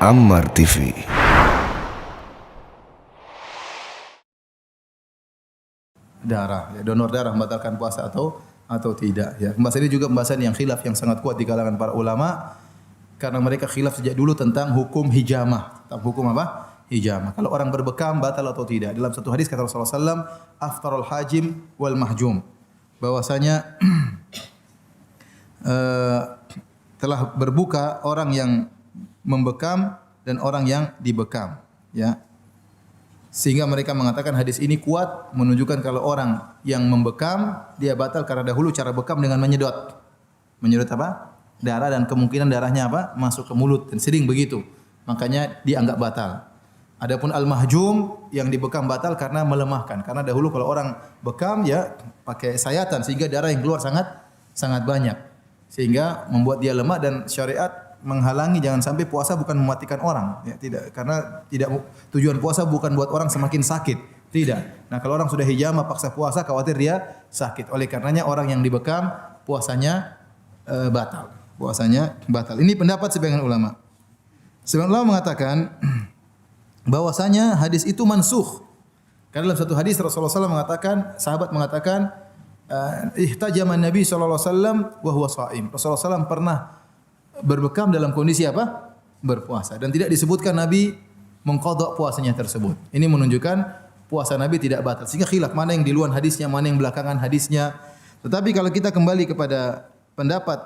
Ammar TV. Darah, ya, donor darah membatalkan puasa atau tidak. Ya, pembahasan ini juga pembahasan yang khilaf yang sangat kuat di kalangan para ulama karena mereka khilaf sejak dulu tentang hukum hijamah. Tentang hukum apa? Hijamah. Kalau orang berbekam batal atau tidak. Dalam satu hadis kata Rasulullah SAW, aftarul hajim wal mahjum. Bahwasanya telah berbuka orang yang membekam dan orang yang dibekam, ya. Sehingga mereka mengatakan hadis ini kuat menunjukkan kalau orang yang membekam dia batal karena dahulu cara bekam dengan menyedot. Menyedot apa? Darah, dan kemungkinan darahnya apa? Masuk ke mulut dan sering begitu. Makanya dianggap batal. Adapun al-mahjum yang dibekam batal karena melemahkan. Karena dahulu kalau orang bekam ya pakai sayatan sehingga darah yang keluar sangat banyak. Sehingga membuat dia lemah, dan syariat menghalangi jangan sampai puasa bukan mematikan orang, ya, tidak, karena tujuan puasa bukan buat orang semakin sakit, tidak. Nah, kalau orang sudah hijamah paksa puasa khawatir dia sakit. Oleh karenanya orang yang dibekam puasanya batal. Puasanya batal. Ini pendapat sebagian ulama. Sebagian ulama mengatakan bahwasanya hadis itu mansukh. Karena dalam satu hadis Rasulullah SAW mengatakan, sahabat mengatakan, ihtajama Nabi sallallahu alaihi wasallam wa huwa shaim. Rasulullah SAW pernah berbekam dalam kondisi apa? Berpuasa, dan tidak disebutkan Nabi mengqadha puasanya tersebut. Ini menunjukkan puasa Nabi tidak batal. Sehingga khilaf mana yang duluan hadisnya, mana yang belakangan hadisnya. Tetapi kalau kita kembali kepada pendapat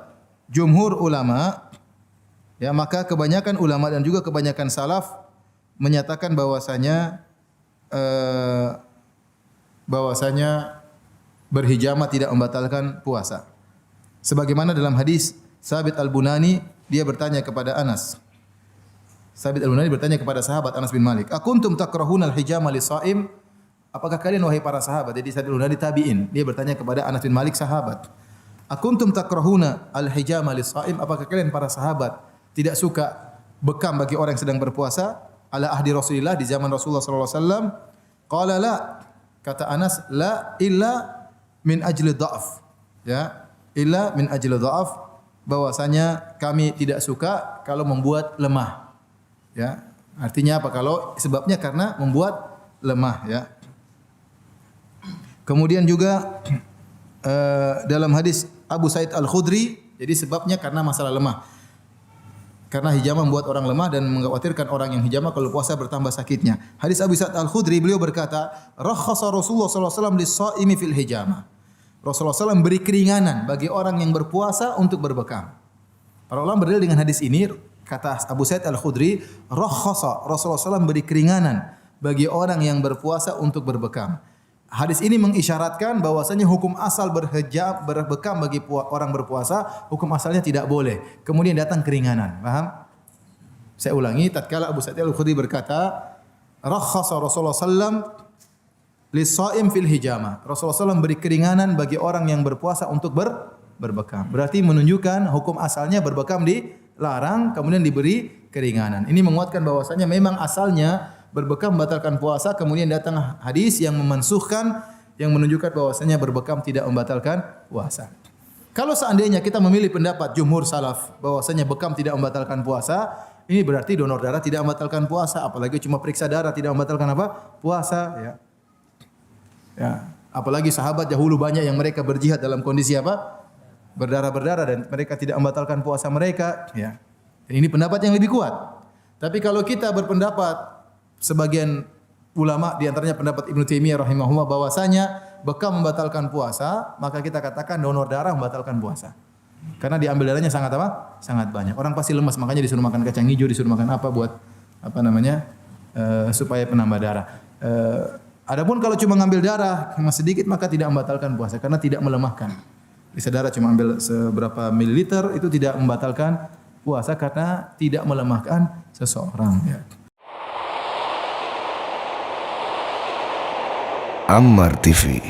jumhur ulama, ya, maka kebanyakan ulama dan juga kebanyakan salaf menyatakan bahwasanya berhijamah tidak membatalkan puasa. Sebagaimana dalam hadis Sabit Al-Bunani, dia bertanya kepada Anas. Sabit Al-Bunani bertanya kepada sahabat Anas bin Malik, "Akuntum takrahuna al-hijama lis-shaim?" Apakah kalian wahai para sahabat? Jadi Sabit Al-Bunani tabi'in, dia bertanya kepada Anas bin Malik sahabat. "Akuntum takrahuna al-hijama lis-shaim?" Apakah kalian para sahabat tidak suka bekam bagi orang yang sedang berpuasa? Ala ahdi Rasulillah, di zaman Rasulullah sallallahu alaihi wasallam. Qala la. Kata Anas, la illa min ajli dha'af, ya, illa min ajli dha'af, bahwasanya kami tidak suka kalau membuat lemah, ya. Artinya apa? Kalau sebabnya karena membuat lemah, ya. Kemudian juga dalam hadis Abu Sa'id Al-Khudri, jadi sebabnya karena masalah lemah. Karena hijamah membuat orang lemah dan mengkhawatirkan orang yang hijamah kalau puasa bertambah sakitnya. Hadis Abu Sa'id Al-Khudri, beliau berkata, "Rakhasa Rasulullah sallallahu alaihi wasallam lis-shaimi fil hijamah." Rasulullah SAW beri keringanan bagi orang yang berpuasa untuk berbekam. Para ulama berdalil dengan hadis ini, kata Abu Sa'id Al-Khudri, rakhasa, Rasulullah SAW beri keringanan bagi orang yang berpuasa untuk berbekam. Hadis ini mengisyaratkan bahwasanya hukum asal berbekam bagi orang berpuasa, hukum asalnya tidak boleh. Kemudian datang keringanan. Paham? Saya ulangi, tatkala Abu Sa'id Al-Khudri berkata, rakhasa Rasulullah SAW lis-shaim fil hijamah. Rasulullah SAW beri keringanan bagi orang yang berpuasa untuk berbekam. Berarti menunjukkan hukum asalnya berbekam dilarang, kemudian diberi keringanan. Ini menguatkan bahwasanya memang asalnya berbekam membatalkan puasa, kemudian datang hadis yang memansukhkan, yang menunjukkan bahwasanya berbekam tidak membatalkan puasa. Kalau seandainya kita memilih pendapat jumhur salaf bahwasanya bekam tidak membatalkan puasa, ini berarti donor darah tidak membatalkan puasa, apalagi cuma periksa darah tidak membatalkan apa? Puasa, ya. Ya, apalagi sahabat dahulu banyak yang mereka berjihad dalam kondisi apa? Berdarah-berdarah, dan mereka tidak membatalkan puasa mereka, ya. Dan ini pendapat yang lebih kuat. Tapi kalau kita berpendapat sebagian ulama, di antaranya pendapat Ibnu Taimiyah rahimahullah, bahwasanya bekam membatalkan puasa, maka kita katakan donor darah membatalkan puasa. Karena diambil darahnya sangat apa? Sangat banyak. Orang pasti lemas, makanya disuruh makan kacang hijau, disuruh makan apa buat apa namanya? Supaya penambah darah. Adapun kalau cuma ngambil darah cuma sedikit, maka tidak membatalkan puasa karena tidak melemahkan. Bisa darah cuma ambil seberapa mililiter, itu tidak membatalkan puasa karena tidak melemahkan seseorang, ya. Ammar TV.